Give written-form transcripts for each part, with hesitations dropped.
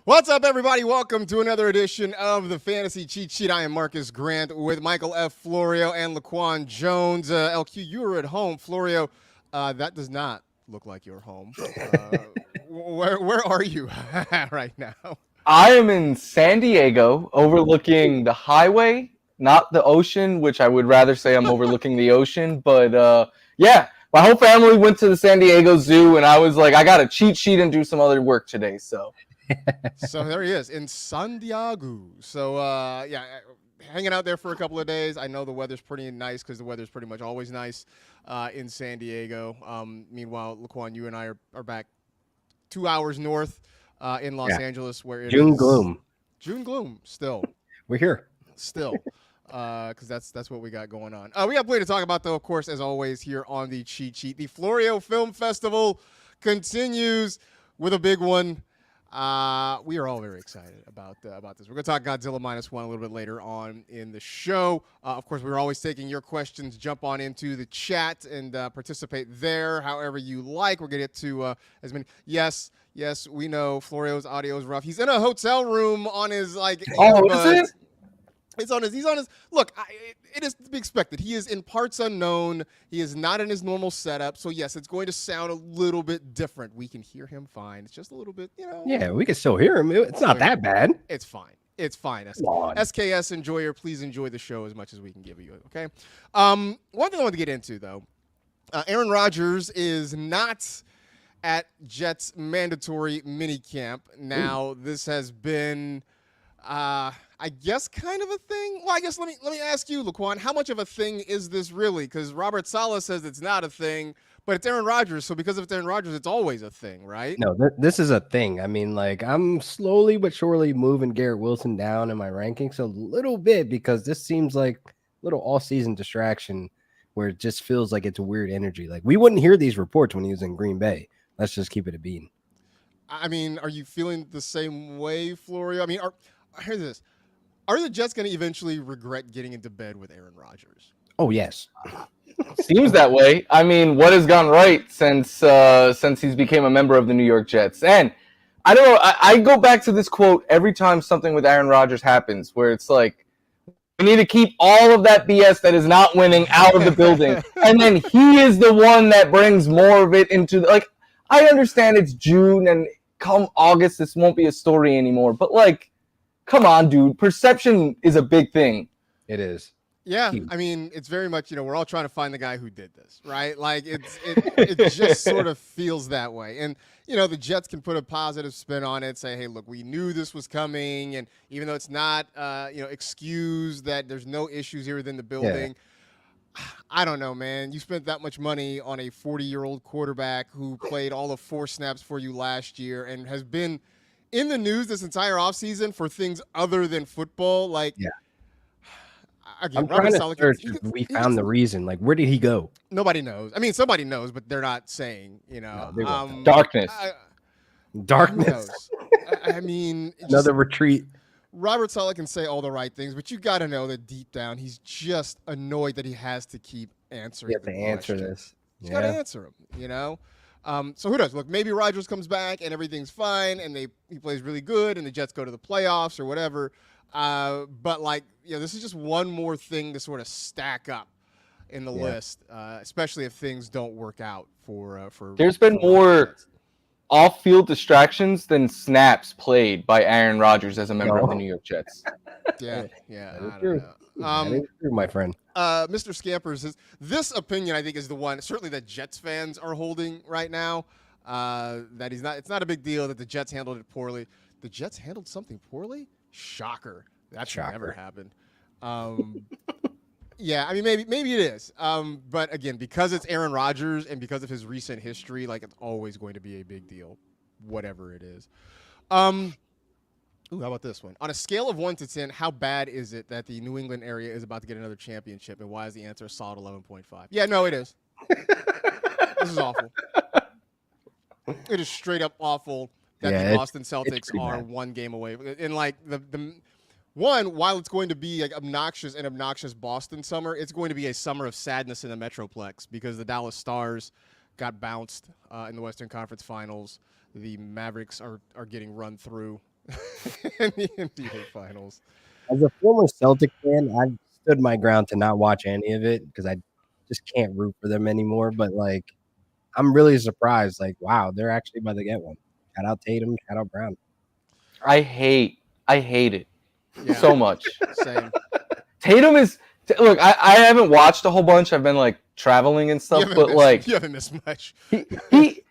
What's up, everybody? Welcome to another edition of the Fantasy Cheat Sheet. I am Marcus Grant with Michael F. Florio and Laquan Jones. LQ, you were at home. Florio, that does not look like your home. Where are you right now? I am in San Diego, overlooking the highway, not the ocean, which I would rather say I'm overlooking the ocean. But yeah, my whole family went to the San Diego Zoo, and I was like, I got a cheat sheet and do some other work today. So there he is in San Diego. So yeah, hanging out there for a couple of days. I know the weather's pretty nice because the weather's pretty much always nice in San Diego. Meanwhile, Laquan, you and I are back 2 hours north in Los Angeles, where it June is gloom. June gloom still. We're here. Still. Because that's what we got going on. We got plenty to talk about, though, of course, as always, here on the Cheat Sheet. The Florio Film Festival continues with a big one. We are all very excited about this. We're going to talk Godzilla -1 a little bit later on in the show. Of course, we're always taking your questions. Jump on into the chat and participate there however you like. We're going to get to as many. Yes, we know Florio's audio is rough. He's in a hotel room on his, is it? He's on his. Look, it is to be expected. He is in parts unknown. He is not in his normal setup. So yes, it's going to sound a little bit different. We can hear him fine. It's just a little bit, Yeah, we can still hear him. It's not that bad. It's fine. SKS enjoyer, please enjoy the show as much as we can give you. Okay. One thing I want to get into though, Aaron Rodgers is not at Jets mandatory minicamp. Now this has been. I guess kind of a thing. Well, I guess let me ask you, Laquan, how much of a thing is this really? Because Robert Saleh says it's not a thing, but it's Aaron Rodgers. So because of it's Aaron Rodgers, it's always a thing, right? No, this is a thing. I mean, I'm slowly but surely moving Garrett Wilson down in my rankings a little bit because this seems like a little all-season distraction where it just feels like it's a weird energy. Like we wouldn't hear these reports when he was in Green Bay. Let's just keep it a bean. I mean, are you feeling the same way, Florio? I mean, here's this. Are the Jets going to eventually regret getting into bed with Aaron Rodgers? Oh, yes. seems that way. I mean, what has gone right since he's became a member of the New York Jets? And I don't know. I go back to this quote every time something with Aaron Rodgers happens, where it's like, we need to keep all of that BS that is not winning out of the building, and then he is the one that brings more of it into like. I understand it's June, and come August, this won't be a story anymore. But like. Come on, dude. Perception is a big thing. It is. Yeah, I mean, it's very much, we're all trying to find the guy who did this, right? Like, it just sort of feels that way. And, the Jets can put a positive spin on it, say, hey, look, we knew this was coming. And even though it's not, excused that there's no issues here within the building, I don't know, man. You spent that much money on a 40-year-old quarterback who played all of 4 snaps for you last year and has been – in the news this entire offseason for things other than football, again, I'm trying to search if we found the reason. Like, where did he go? Nobody knows. I mean, somebody knows, but they're not saying. Darkness. Darkness. I mean, another retreat. Robert Saleh can say all the right things, but you got to know that deep down he's just annoyed that he has to keep answering. You have to answer this. He's got to answer him. So who knows? Look, maybe Rodgers comes back and everything's fine, and he plays really good, and the Jets go to the playoffs or whatever. But this is just one more thing to sort of stack up in the list, especially if things don't work out for. There's been more off-field distractions than snaps played by Aaron Rodgers as a member of the New York Jets. Yeah. My friend. Mr. Scampers says this opinion I think is the one certainly that Jets fans are holding right now. That it's not a big deal that the Jets handled it poorly. The Jets handled something poorly? Shocker. That should never happen. Yeah, I mean maybe it is. But again, because it's Aaron Rodgers and because of his recent history, it's always going to be a big deal, whatever it is. Ooh, how about this one? On a scale of 1 to 10, how bad is it that the New England area is about to get another championship, and why is the answer a solid 11.5? Yeah, no, it is. This is awful. It is straight up awful that the Boston Celtics are bad. 1 game away. And the one, while it's going to be an obnoxious Boston summer, it's going to be a summer of sadness in the Metroplex because the Dallas Stars got bounced in the Western Conference Finals. The Mavericks are getting run through in the NBA Finals. As a former Celtic fan, I've stood my ground to not watch any of it because I just can't root for them anymore. But like, I'm really surprised. Like, wow, they're actually about to get one. Shout out Tatum. Shout out Brown. I hate it Yeah, so much. same. Tatum is look. I haven't watched a whole bunch. I've been like traveling and stuff, but like You haven't missed much.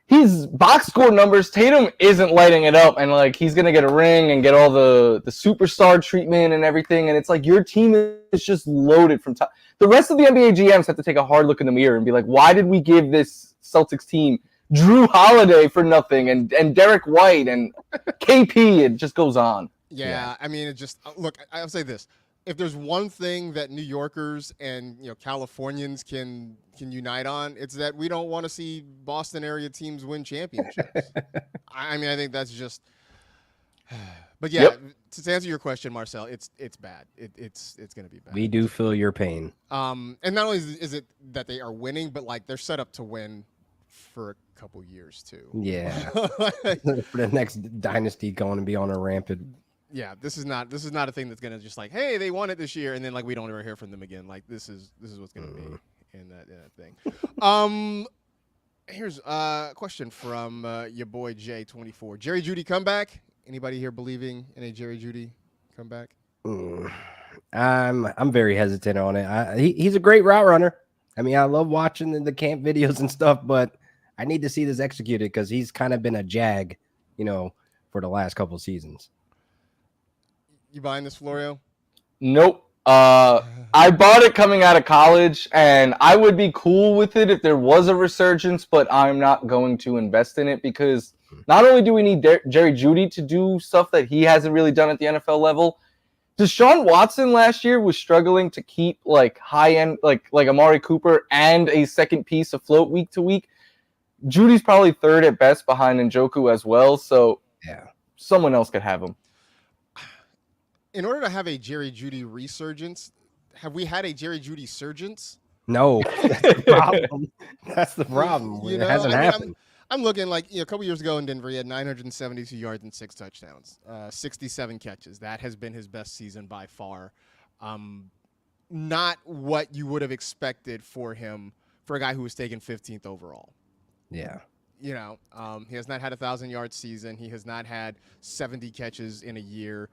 he's box score numbers. Tatum isn't lighting it up, and like he's gonna get a ring and get all the superstar treatment and everything. And it's like your team is just loaded from top. The rest of the NBA GMs have to take a hard look in the mirror and be like, why did we give this Celtics team Drew Holiday for nothing and Derek White and KP? It just goes on. Yeah, I mean, it just look. I'll say this: if there's one thing that New Yorkers and Californians can unite on, it's that we don't want to see Boston area teams win championships. I mean, I think that's just. But yeah, to answer your question, Marcel, it's bad. It's going to be bad. We do feel your pain. And not only is it that they are winning, but like they're set up to win for a couple years too. Yeah, for the next dynasty going to be on a rampant. Yeah, this is not a thing that's gonna just like, hey, they won it this year, and then like we don't ever hear from them again. Like this is what's gonna be in that thing. Here's a question from your boy J24. Jerry Jeudy comeback? Anybody here believing in a Jerry Jeudy comeback? I'm very hesitant on it. He's a great route runner. I mean, I love watching the camp videos and stuff, but I need to see this executed because he's kind of been a jag, for the last couple of seasons. You buying this, Florio? Nope. I bought it coming out of college, and I would be cool with it if there was a resurgence, but I'm not going to invest in it because not only do we need Jerry Jeudy to do stuff that he hasn't really done at the NFL level, Deshaun Watson last year was struggling to keep like high-end, like Amari Cooper and a second piece afloat week to week. Judy's probably third at best behind Njoku as well, so yeah, someone else could have him. In order to have a Jerry Jeudy resurgence, have we had a Jerry Jeudy surgence? No, that's the problem. That's the problem. It hasn't happened. I'm looking like a couple years ago in Denver, he had 972 yards and 6 touchdowns, 67 catches. That has been his best season by far. Not what you would have expected for him, for a guy who was taken 15th overall. Yeah. He has not had a 1,000-yard season. He has not had 70 catches in a year.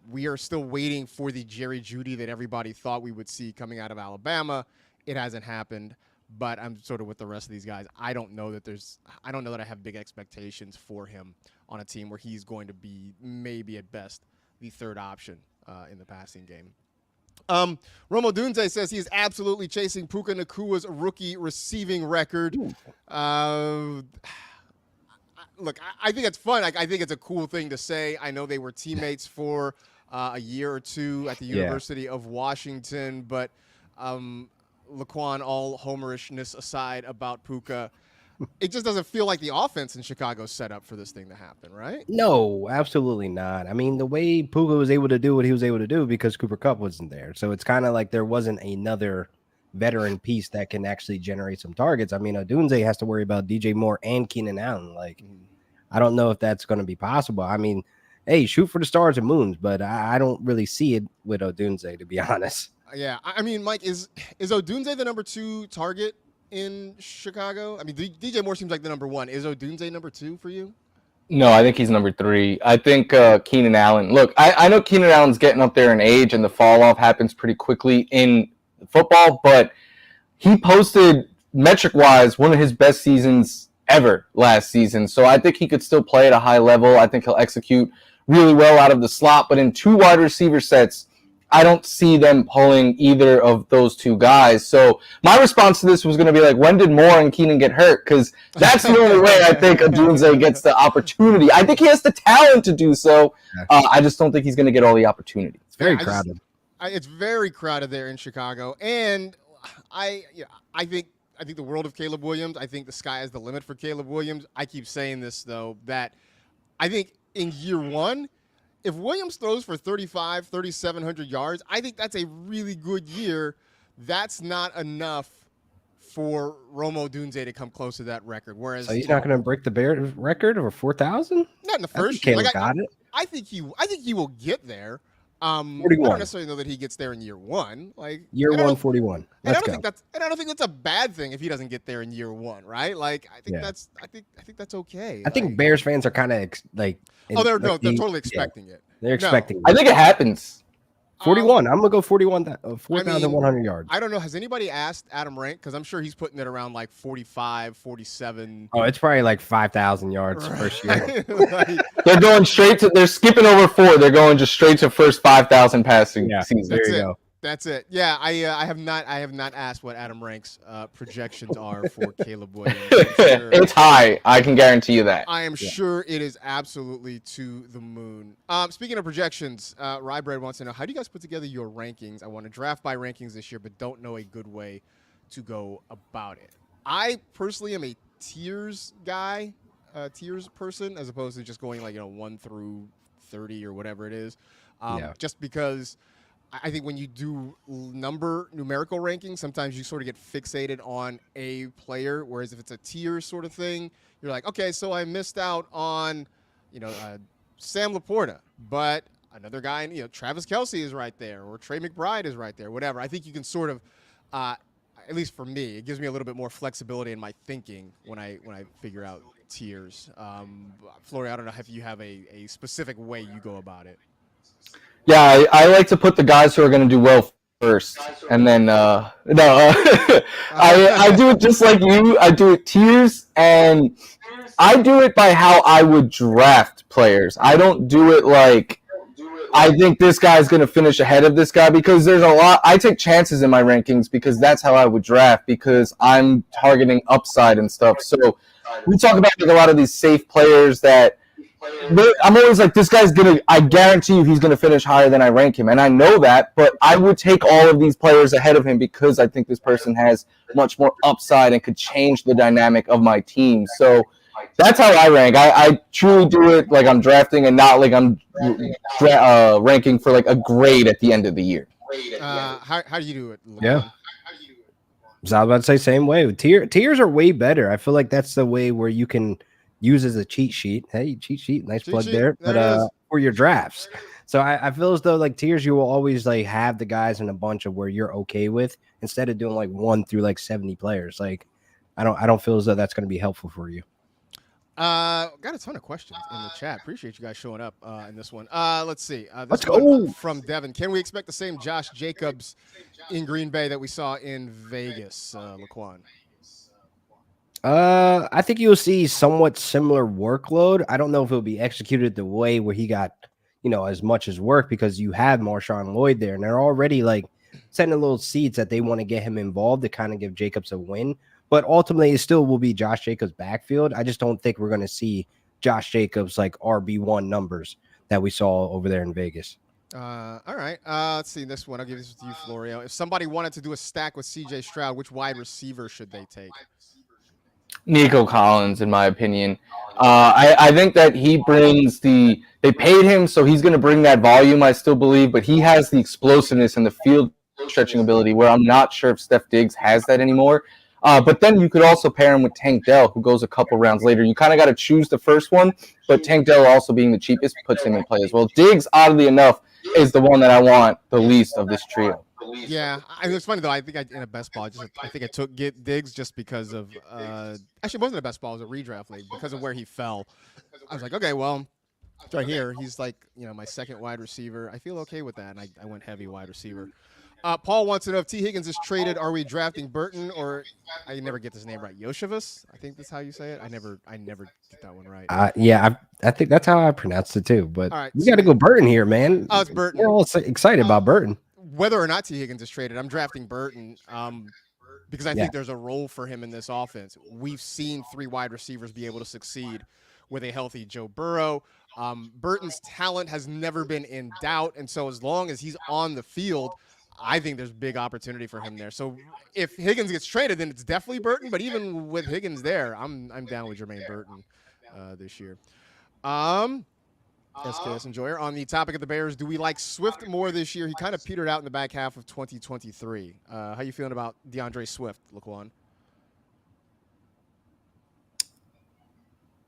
We are still waiting for the Jerry Jeudy that everybody thought we would see coming out of Alabama. It hasn't happened, but I'm sort of with the rest of these guys. I don't know that I have big expectations for him on a team where he's going to be maybe at best the third option in the passing game. Romo Dunze says he is absolutely chasing Puka Nakua's rookie receiving record. Look, I think it's fun. I think it's a cool thing to say. I know they were teammates for a year or two at the University of Washington, but Laquan, all homerishness aside about Puka, it just doesn't feel like the offense in Chicago is set up for this thing to happen, right? No, absolutely not. I mean, the way Puka was able to do what he was able to do because Cooper Kupp wasn't there. So it's kind of like there wasn't another veteran piece that can actually generate some targets. I mean, Odunze has to worry about DJ Moore and Keenan Allen. Like, I don't know if that's going to be possible. I mean, hey, shoot for the stars and moons, but I don't really see it with Odunze, to be honest. Yeah, I mean, Mike, is Odunze the number 2 target in Chicago? I mean, DJ Moore seems like the number 1. Is Odunze number 2 for you? No, I think he's number 3. I think Keenan Allen. Look, I know Keenan Allen's getting up there in age, and the fall off happens pretty quickly in football, but he posted metric-wise one of his best seasons ever last season. So I think he could still play at a high level. I think he'll execute really well out of the slot, but in 2 wide receiver sets, I don't see them pulling either of those 2 guys. So my response to this was going to be like, when did Moore and Keenan get hurt? Because that's the only way I think Odunze gets the opportunity. I think he has the talent to do so. I just don't think he's going to get all the opportunity. It's very crowded. It's very crowded there in Chicago, and I think the world of Caleb Williams. I think the sky is the limit for Caleb Williams. I keep saying this though, that I think in year 1, if Williams throws for 3,700 yards, I think that's a really good year. That's not enough for Romo Dunze to come close to that record. Whereas, so he's not going to break the Bears record over 4,000? Not in the first year. Caleb got it. I think he will get there. I 41. don't necessarily know that he gets there in year one. Like Year and I don't- 141. And I Let's don't go. think that's a bad thing if he doesn't get there in year one, right? Like I think Yeah. I think that's okay. I think Like, Bears fans are kind of they're totally expecting it. They're No. expecting. I think it happens. 41. I'm gonna go 41. I mean, 4,100 yards. I don't know. Has anybody asked Adam Rank? Because I'm sure he's putting it around like 45, 47. Oh, it's probably like 5,000 yards first year. Like, They're going straight to. They're skipping over 4. They're going just straight to first 5,000 passing Yeah, season. there that's you it. go. That's it. Yeah, I have not asked what Adam Rank's projections are for Caleb Williams. Sure. It's high. I can guarantee you that. I am sure it is absolutely to the moon. Speaking of projections, Rybread wants to know, how do you guys put together your rankings? I want to draft by rankings this year, but don't know a good way to go about it. I personally am a tiers guy, tiers person, as opposed to just going 1 through 30 or whatever it is. Just because I think when you do numerical rankings, sometimes you sort of get fixated on a player, whereas if it's a tier sort of thing, you're like, okay, so I missed out on, Sam Laporta, but another guy, Travis Kelce is right there, or Trey McBride is right there, whatever. I think you can sort of, at least for me, it gives me a little bit more flexibility in my thinking when I figure out tiers. Florio, I don't know if you have a specific way you go about it. Yeah, I like to put the guys who are going to do well first, and then I do it just like you. I do it tiers, and I do it by how I would draft players. I don't do it like I think this guy's going to finish ahead of this guy, because there's a lot. I take chances in my rankings because that's how I would draft, because I'm targeting upside and stuff. So we talk about a lot of these safe players that. I'm always like, this guy's I guarantee you he's gonna finish higher than I rank him, and I know that, but I would take all of these players ahead of him because I think this person has much more upside and could change the dynamic of my team. So that's how I rank. I truly do it like I'm drafting and not like I'm ranking for like a grade at the end of the year. How do you do it? Yeah. So I was about to say same way. Tiers are way better. I feel like that's the way where you can use as a cheat sheet. Hey, cheat sheet, nice plug there. But for your drafts. So I feel as though like tiers, you will always like have the guys in a bunch of where you're okay with, instead of doing like 1 through like 70 players. Like I don't feel as though that's going to be helpful for you. Got a ton of questions in the chat. Appreciate you guys showing up in this one. Let's see. Let's go. From Devin. Can we expect the same Josh Jacobs in Green Bay that we saw in Vegas, Laquan? I think you'll see somewhat similar workload. I don't know if it'll be executed the way where he got, as much as work, because you have Marshawn Lloyd there, and they're already like setting a little seeds that they want to get him involved to kind of give Jacobs a win. But ultimately, it still will be Josh Jacobs' backfield. I just don't think we're going to see Josh Jacobs like RB1 numbers that we saw over there in Vegas. All right. Let's see this one. I'll give this to you, Florio. If somebody wanted to do a stack with CJ Stroud, which wide receiver should they take? Nico Collins, in my opinion. I think that he brings they paid him, so he's going to bring that volume, I still believe, but he has the explosiveness and the field stretching ability where I'm not sure if Steph Diggs has that anymore. But then you could also pair him with Tank Dell, who goes a couple rounds later. You kind of got to choose the first one, but Tank Dell also being the cheapest puts him in play as well. Diggs, oddly enough, is the one that I want the least of this trio. Yeah, it's funny though. I think in a best ball, I think I took Diggs just because of actually it wasn't a best ball, it was a redraft league because of where he fell. I was like, okay, well, it's right here. He's like, my second wide receiver. I feel okay with that, and I went heavy wide receiver. Paul wants to know if T. Higgins is traded. Are we drafting Burton or I never get this name right? Yoshevus? I think that's how you say it. I never get that one right. Yeah, I think that's how I pronounced it too. But all right, we got to go Burton here, man. Oh, it's Burton. We're all excited about Burton. Whether or not T. Higgins is traded, I'm drafting Burton because I think there's a role for him in this offense. We've seen 3 wide receivers be able to succeed with a healthy Joe Burrow. Burton's talent has never been in doubt, and so as long as he's on the field, I think there's big opportunity for him there. So if Higgins gets traded, then it's definitely Burton. But even with Higgins there, I'm down with Jermaine Burton this year. SKS Enjoyer, on the topic of the Bears, do we like Swift more this year? He kind of petered out in the back half of 2023. How you feeling about DeAndre Swift, Laquan?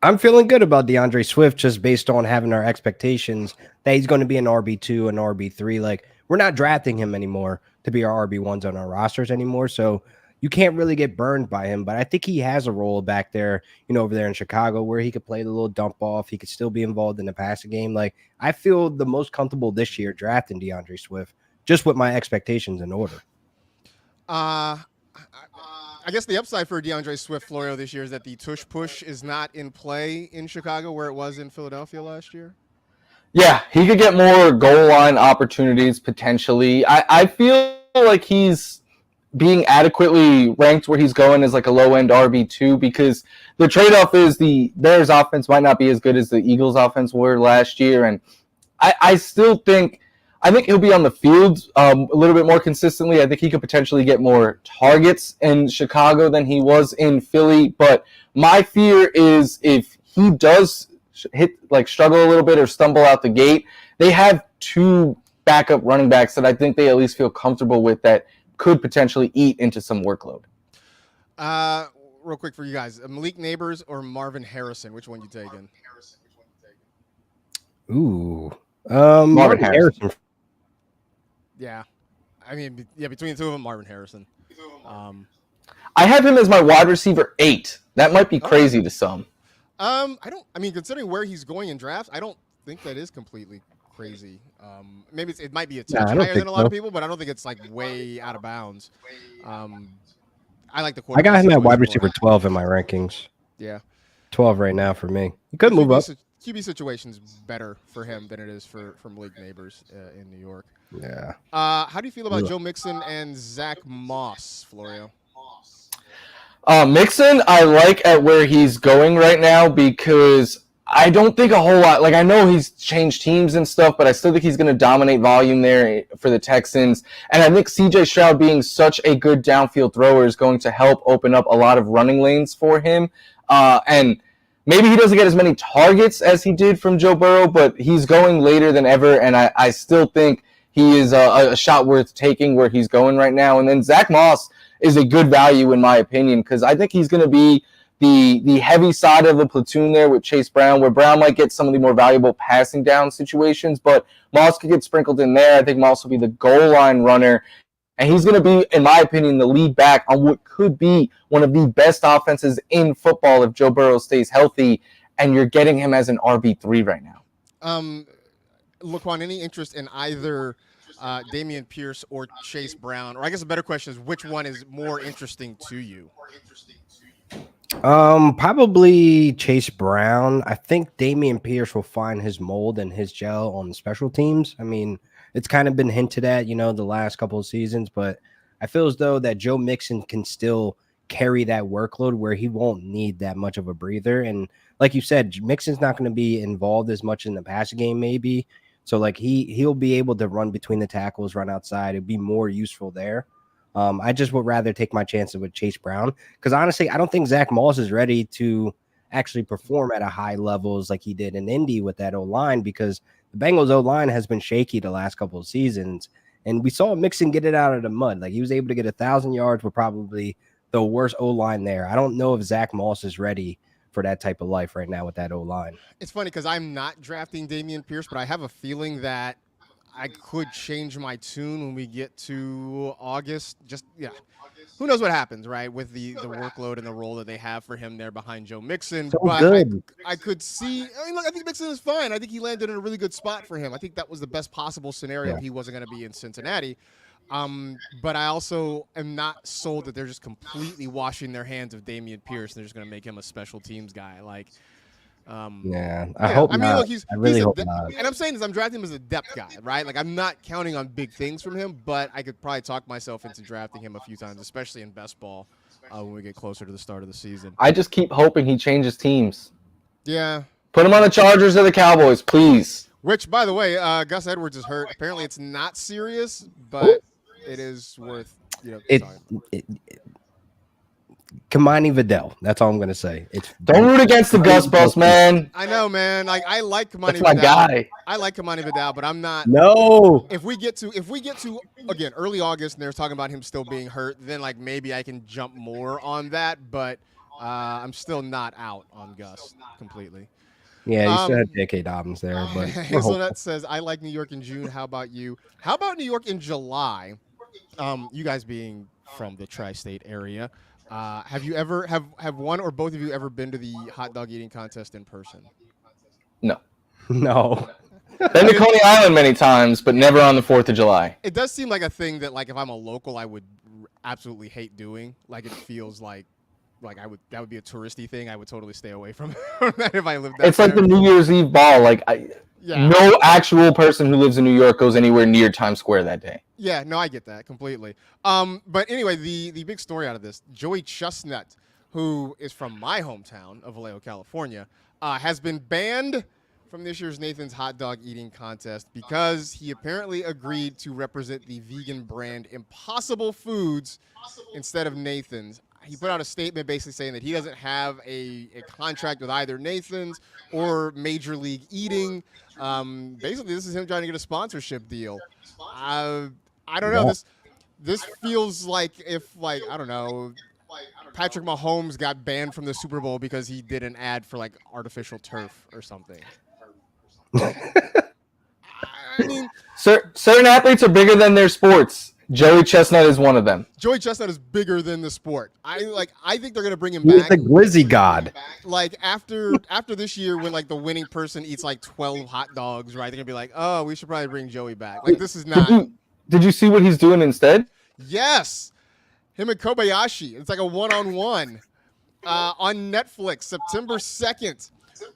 I'm feeling good about DeAndre Swift just based on having our expectations that he's going to be an RB2 and RB3. Like, we're not drafting him anymore to be our RB1s on our rosters anymore. So you can't really get burned by him. But I think he has a role back there, over there in Chicago where he could play the little dump off. He could still be involved in the passing game. Like, I feel the most comfortable this year drafting DeAndre Swift just with my expectations in order. I guess the upside for DeAndre Swift, Florio, this year is that the tush push is not in play in Chicago where it was in Philadelphia last year. Yeah, he could get more goal line opportunities potentially. I feel like he's being adequately ranked where he's going as like a low-end RB2 because the trade-off is the Bears offense might not be as good as the Eagles offense were last year. And I still think he'll be on the field a little bit more consistently. I think he could potentially get more targets in Chicago than he was in Philly. But my fear is if he does struggle a little bit or stumble out the gate, they have two backup running backs that I think they at least feel comfortable with that could potentially eat into some workload. Real quick for you guys, Malik Neighbors or Marvin Harrison, which one you taking? Ooh, Marvin Harrison. Yeah, I mean, between the two of them, Marvin Harrison. I have him as my wide receiver 8. That might be crazy to some. Considering where he's going in drafts, I don't think that is completely crazy. Maybe it might be a touch higher than a lot of people, but I don't think it's like way out of bounds. I like the quarterback. I got him at wide receiver 12 in my rankings. Yeah, 12 right now for me. He could move up. QB situation's better for him than it is for Malik Neighbors in New York. Yeah. How do you feel about Joe Mixon and Zach Moss, Florio? Mixon, I like at where he's going right now because I don't think a whole lot. Like, I know he's changed teams and stuff, but I still think he's going to dominate volume there for the Texans. And I think C.J. Stroud being such a good downfield thrower is going to help open up a lot of running lanes for him. And maybe he doesn't get as many targets as he did from Joe Burrow, but he's going later than ever. And I still think he is a shot worth taking where he's going right now. And then Zach Moss is a good value in my opinion because I think he's going to be the heavy side of the platoon there with Chase Brown, where Brown might get some of the more valuable passing down situations, but Moss could get sprinkled in there. I think Moss will be the goal line runner, and he's going to be, in my opinion, the lead back on what could be one of the best offenses in football if Joe Burrow stays healthy, and you're getting him as an RB3 right now. Laquan, any interest in either Dameon Pierce or Chase Brown? Or I guess a better question is, which one is more interesting to you? Probably Chase Brown. I think Dameon Pierce will find his mold and his gel on the special teams. I mean, it's kind of been hinted at, the last couple of seasons, but I feel as though that Joe Mixon can still carry that workload where he won't need that much of a breather. And like you said, Mixon's not going to be involved as much in the passing game, maybe. So like he'll be able to run between the tackles, run outside. It'd be more useful there. I just would rather take my chances with Chase Brown because honestly, I don't think Zach Moss is ready to actually perform at a high levels like he did in Indy with that O-line because the Bengals O-line has been shaky the last couple of seasons. And we saw Mixon get it out of the mud. Like he was able to get 1,000 yards with probably the worst O-line there. I don't know if Zach Moss is ready for that type of life right now with that O-line. It's funny because I'm not drafting Dameon Pierce, but I have a feeling that I could change my tune when we get to August. Who knows what happens, right, with the workload and the role that they have for him there behind Joe Mixon. So but good. I could see. I think Mixon is fine. I think he landed in a really good spot for him. I think that was the best possible scenario. He wasn't going to be in Cincinnati. But I also am not sold that they're just completely washing their hands of Dameon Pierce and they're just going to make him a special teams guy. I hope not. Look, I really hope not. And I'm saying this, I'm drafting him as a depth guy, right? Like, I'm not counting on big things from him, but I could probably talk myself into drafting him a few times, especially in best ball when we get closer to the start of the season. I just keep hoping he changes teams. Yeah. Put him on the Chargers or the Cowboys, please. Which, by the way, Gus Edwards is hurt. Apparently, it's not serious, but it is worth, Kamani Vidal. That's all I'm going to say. Don't root against the Gus Bus, man. I know, man. Like I like Kamani Vidal. That's my guy. I like Kamani Vidal, but I'm not. No. If we get to again early August and they're talking about him still being hurt, then like maybe I can jump more on that. But I'm still not out on Gus completely. Yeah, you still Um, have J.K. Dobbins there, but we're hopeful. Hazelnut says, "I like New York in June. How about you? How about New York in July? You guys being from the tri-state area, have you ever have one or both of you ever been to the hot dog eating contest in person? No. No. Been to Coney Island many times, but never on the 4th of July. It does seem like a thing that, like, if I'm a local, I would absolutely hate doing. Like, it feels like that would be a touristy thing. I would totally stay away from that if I lived out It's like there. the New Year's Eve ball. Like, Yeah. no actual person who lives in New York goes anywhere near Times Square that day. Yeah, no, I get that completely. But anyway, the big story out of this, Joey Chestnut, who is from my hometown of Vallejo, California, has been banned from this year's Nathan's hot dog eating contest because he apparently agreed to represent the vegan brand Impossible Foods instead of Nathan's. He put out a statement basically saying that he doesn't have a contract with either Nathan's or Major League Eating. Basically, this is him trying to get a sponsorship deal. I don't know. This feels like if, like, I don't know, Patrick Mahomes got banned from the Super Bowl because he did an ad for, like, artificial turf or something. I mean, Certain athletes are bigger than their sports. Joey Chestnut is one of them. Joey Chestnut is bigger than the sport. I think they're gonna bring him He's back. the glizzy god. Like after this year, when like the winning person eats like 12 hot dogs, right? They're gonna be like, oh, we should probably bring Joey back. Like this is not. Did you see what he's doing instead? Yes, him and Kobayashi. It's like a one-on-one on Netflix, September 2nd.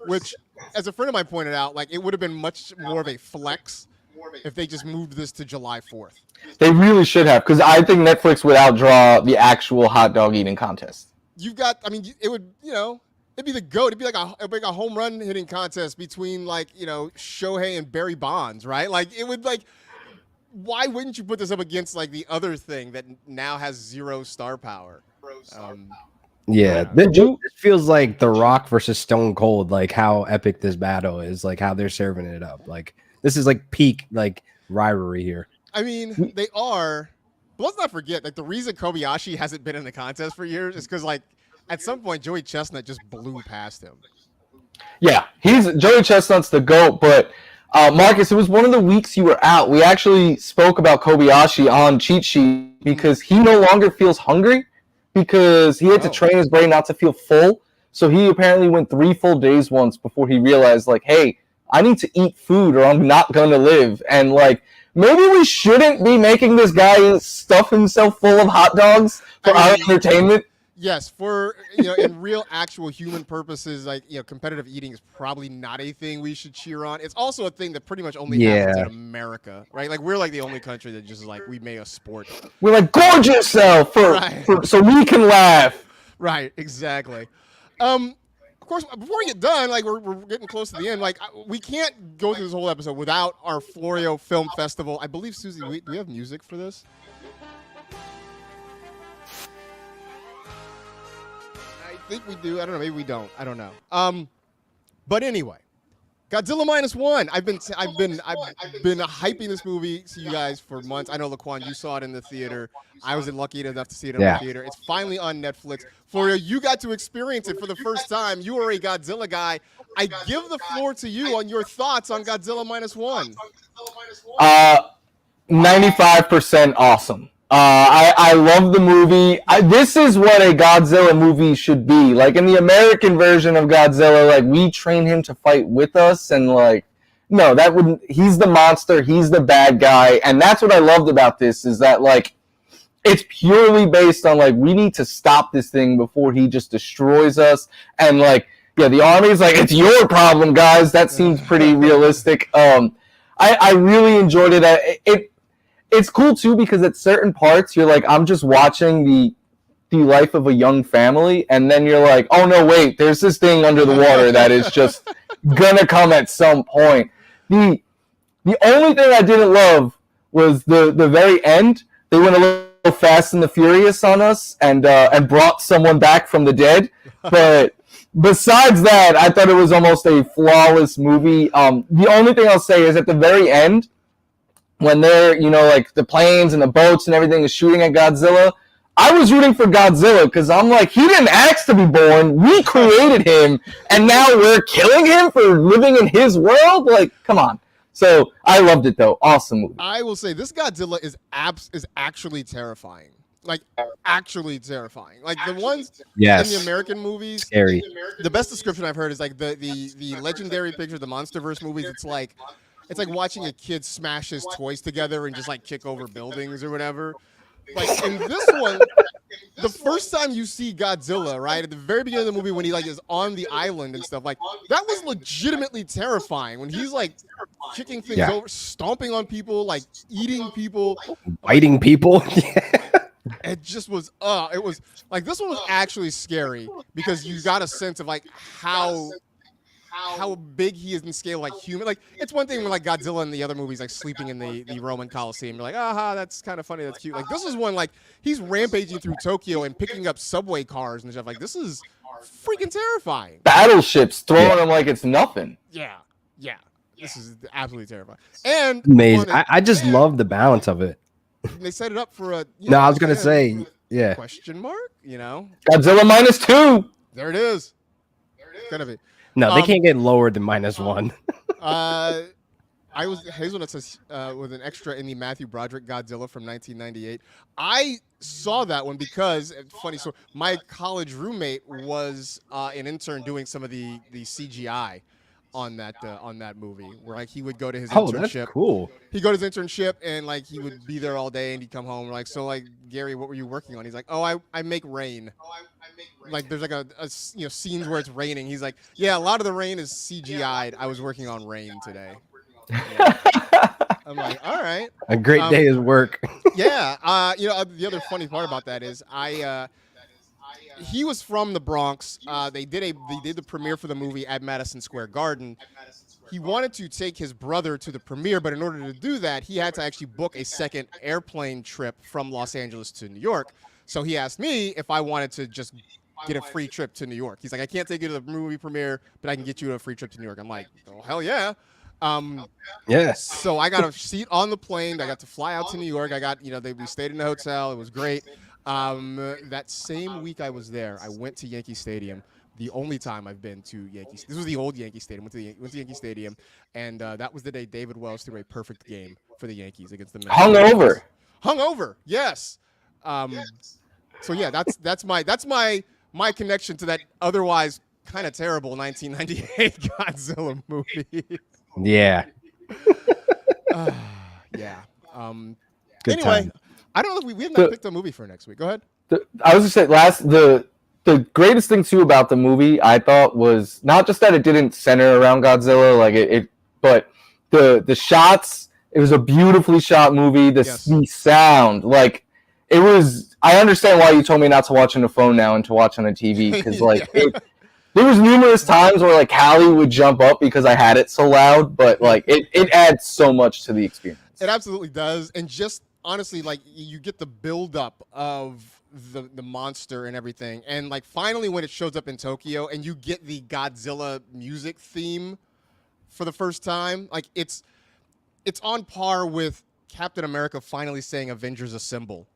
Which, as a friend of mine pointed out, like it would have been much more of a flex if they just moved this to July 4th. They really should have, because I think Netflix would outdraw the actual hot dog eating contest. You've got, I mean, it would, it'd be the GOAT. It'd be like a home run hitting contest between, like, Shohei and Barry Bonds, right? Like, it would, like, why wouldn't you put this up against, like, the other thing that now has zero star power? Yeah, this feels like The Rock versus Stone Cold, like how epic this battle is, like how they're serving it up. Like this is like peak like rivalry here. I mean, they are, but let's not forget, like the reason Kobayashi hasn't been in the contest for years is because, like, at some point Joey Chestnut just blew past him. Yeah, Joey Chestnut's the GOAT, but Marcus, it was one of the weeks you were out. We actually spoke about Kobayashi on Cheat Sheet because he no longer feels hungry. Because he had to train his brain not to feel full. So he apparently went 3 full days once before he realized, like, hey, I need to eat food or I'm not going to live. And, like, maybe we shouldn't be making this guy stuff himself full of hot dogs for our entertainment. Yes, for, in real actual human purposes, like, competitive eating is probably not a thing we should cheer on. It's also a thing that pretty much only happens in America, right? Like, we're like the only country that just is like, we made a sport. We're like, gorge yourself so we can laugh. Right, exactly. Of course, before we get done, like, we're getting close to the end. Like, we can't go through this whole episode without our Florio Film Festival. I believe, Susie, do we have music for this? I think we do. I don't know. Maybe we don't. I don't know. But anyway, Godzilla -1. I've been hyping this movie to you guys for months. I know, Laquan, you saw it in the theater. I was lucky enough to see it in the theater. It's finally on Netflix. Florio, you got to experience it for the first time. You are a Godzilla guy. I give the floor to you on your thoughts on Godzilla -1. 95% awesome. I love the movie. This is what a Godzilla movie should be. Like, in the American version of Godzilla, like, we train him to fight with us, and, like, no, that wouldn't. He's the monster. He's the bad guy, and that's what I loved about this, is that, like, it's purely based on, like, we need to stop this thing before he just destroys us, and, like, yeah, the army's like, it's your problem, guys. That seems pretty realistic. I really enjoyed it. It's cool, too, because at certain parts, you're like, I'm just watching the life of a young family, and then you're like, oh, no, wait, there's this thing under the water that is just gonna come at some point. The only thing I didn't love was the very end. They went a little Fast and the Furious on us and brought someone back from the dead. But besides that, I thought it was almost a flawless movie. The only thing I'll say is at the very end, when they're, like, the planes and the boats and everything is shooting at Godzilla, I was rooting for Godzilla because I'm like, he didn't ask to be born. We created him, and now we're killing him for living in his world. Like, come on. So I loved it though. Awesome movie. I will say this Godzilla is actually terrifying. Like actually terrifying. Like the ones in the American movies, scary. The best description I've heard is like the legendary picture, the MonsterVerse movies. It's like watching a kid smash his toys together and just like kick over buildings or whatever. Like in this one, the first time you see Godzilla, right at the very beginning of the movie, when he like is on the island and stuff, like that was legitimately terrifying. When he's like kicking things over, stomping on people, like eating people, biting people. It just was. It was like this one was actually scary because you got a sense of like how big he is in scale, like human. Like it's one thing when like Godzilla in the other movies like sleeping in the Roman Coliseum. You're like, aha, that's kind of funny, that's cute. Like this is one like he's rampaging through Tokyo and picking up subway cars and stuff. Like this is freaking terrifying. Battleships throwing them like it's nothing. Yeah. This is absolutely terrifying. And amazing. I just love the balance of it. They set it up for a. No, I was gonna say, yeah. Question mark? You know. Godzilla -2. There it is. It's gonna be. No, they can't get lower than -1. I was Hazelnut says with an extra in the Matthew Broderick Godzilla from 1998. I saw that one because funny. So my college roommate was an intern doing some of the CGI on that movie, where like he would go to his internship. That's cool. He'd go to his internship and like he would be there all day and he'd come home like, so like Gary, what were you working on? He's like, oh, I make rain. Like there's like a scenes where it's raining. He's like, yeah, a lot of the rain is CGI'd. I was working on rain today. Yeah. I'm like, all right. A great day is work. Yeah. The other funny part about that is he was from the Bronx. They did the premiere for the movie at Madison Square Garden. He wanted to take his brother to the premiere, but in order to do that, he had to actually book a second airplane trip from Los Angeles to New York. So he asked me if I wanted to just get a free trip to New York. He's like, I can't take you to the movie premiere, but I can get you a free trip to New York. I'm like, oh, hell yeah. Yes. So I got a seat on the plane. I got to fly out to New York. I got, we stayed in the hotel. It was great. That same week I was there, I went to Yankee Stadium. The only time I've been to Yankees. This was the old Yankee Stadium. Went to Yankee Stadium, and that was the day David Wells threw a perfect game for the Yankees against the Mets. Hungover, yes. So yeah, that's my connection to that otherwise kind of terrible 1998 Godzilla movie. Yeah. Yeah. Good anyway, time. I don't know if we have not picked a movie for next week. Go ahead. I was just saying the greatest thing too about the movie I thought was not just that it didn't center around Godzilla, like but the shots. It was a beautifully shot movie. The sound, like it was. I understand why you told me not to watch on the phone now and to watch on a TV because like there was numerous times where like Callie would jump up because I had it so loud, but like it adds so much to the experience. It absolutely does, and just honestly, like you get the buildup of the monster and everything, and like finally when it shows up in Tokyo, and you get the Godzilla music theme for the first time, like it's on par with Captain America finally saying "Avengers Assemble."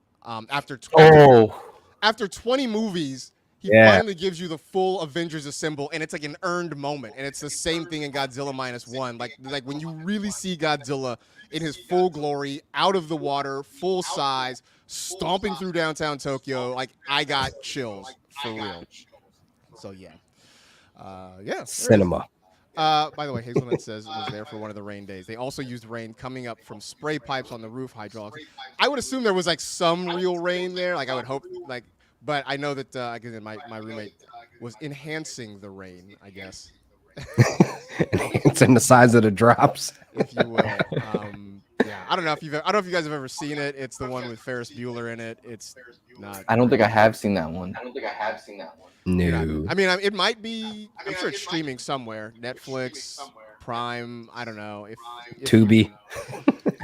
After 20 movies, he finally gives you the full Avengers Assemble, and it's like an earned moment, and it's the same thing in Godzilla -1. Like when you really see Godzilla in his full glory, out of the water, full size, stomping through downtown Tokyo, like I got chills for real. So yeah, Cinema. By the way, Hazelnut says it was there for one of the rain days. They also used rain coming up from spray pipes on the roof hydraulics. I would assume there was like some real rain there. Like I would hope, but I know that again, my roommate was enhancing the rain, I guess. It's in the size of the drops, if you will. Yeah, I don't know if you guys have ever seen it. It's the one with Ferris Bueller in it. It's not. I don't think I have seen that one. No. I mean, it might be. I'm sure it's streaming somewhere. Netflix, Prime. I don't know if Tubi.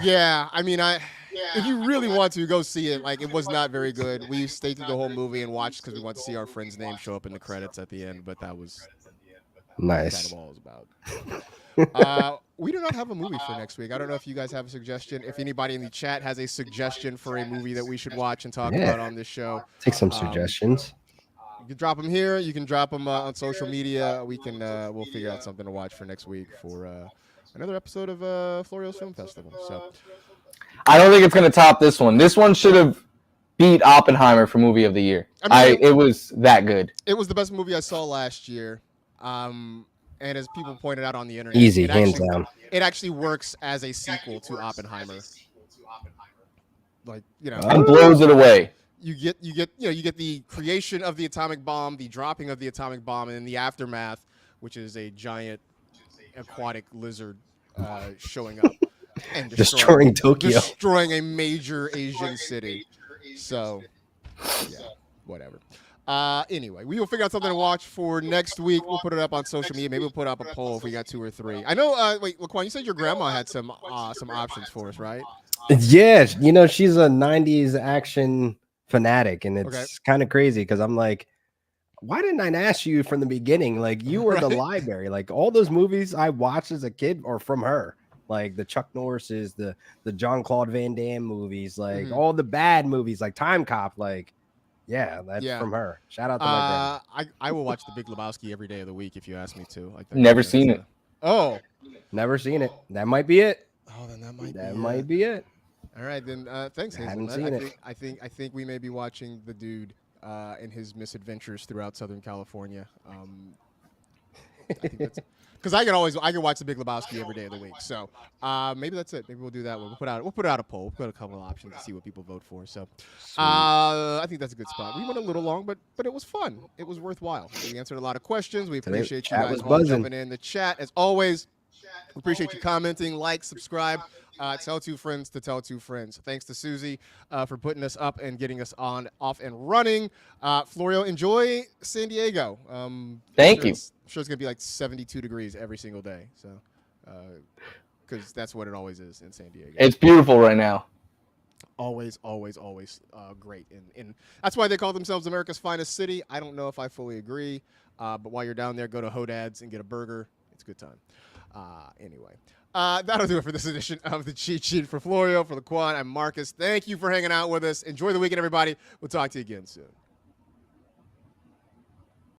Yeah, I mean, if you really want to go see it, like it was not very good. We stayed through the whole movie and watched because we wanted to see our friend's name show up in the credits at the end, but that was Nice. Kind of all is about. We do not have a movie for next week. I don't know if you guys have a suggestion. If anybody in the chat has a suggestion for a movie that we should watch and talk about on this show, Take some suggestions. you can drop them here. You can drop them on social media. We can we'll figure out something to watch for next week for another episode of Florio's Film Festival. So I don't think it's going to top this one. This one should have beat Oppenheimer for movie of the year. It was that good. It was the best movie I saw last year. And as people pointed out on the internet, Easy, hands down. It actually works as a sequel to Oppenheimer. Like, And blows it away. You get the creation of the atomic bomb, the dropping of the atomic bomb, and then the aftermath, which is a giant aquatic lizard showing up and destroying Tokyo, destroying a major Asian city. So, yeah, whatever. Anyway, we will figure out something to watch for next week. We'll put it up on social media. Maybe we'll put up a poll if we got 2 or 3. I know. Wait, Laquan, you said your grandma had some options for us, right? Yeah, she's a '90s action fanatic, and it's kind of crazy because I'm like, why didn't I ask you from the beginning? Like, you were the library. Like, all those movies I watched as a kid are from her. Like the Chuck Norris's, the Jean-Claude Van Damme movies, like all the bad movies, like Time Cop, like. Yeah, that's from her. Shout out to my grandma. I will watch The Big Lebowski every day of the week if you ask me to. Never seen it. Oh, never seen it. That might be it. Oh, then that might be it. All right, then. Thanks, Hazel. Haven't seen it. I think we may be watching the dude and his misadventures throughout Southern California. I think that's because I can watch The Big Lebowski every day of the week. So maybe that's it. Maybe we'll do that one. We'll put out a poll. We'll put a couple of options to see what people vote for. So I think that's a good spot. We went a little long, but it was fun. It was worthwhile. We answered a lot of questions. We appreciate you guys all jumping in the chat as always. We appreciate you commenting, like, subscribe. Tell 2 friends to tell 2 friends. Thanks to Susie for putting us up and getting us off and running. Florio, enjoy San Diego. Thank you. I'm sure it's going to be like 72 degrees every single day. So, because that's what it always is in San Diego. It's beautiful right now. Always great. And that's why they call themselves America's finest city. I don't know if I fully agree. But while you're down there, go to Hodad's and get a burger. It's a good time. Anyway, that'll do it for this edition of the Cheat Sheet. For Florio, for Laquan, I'm Marcus. Thank you for hanging out with us. Enjoy the weekend, everybody. We'll talk to you again soon.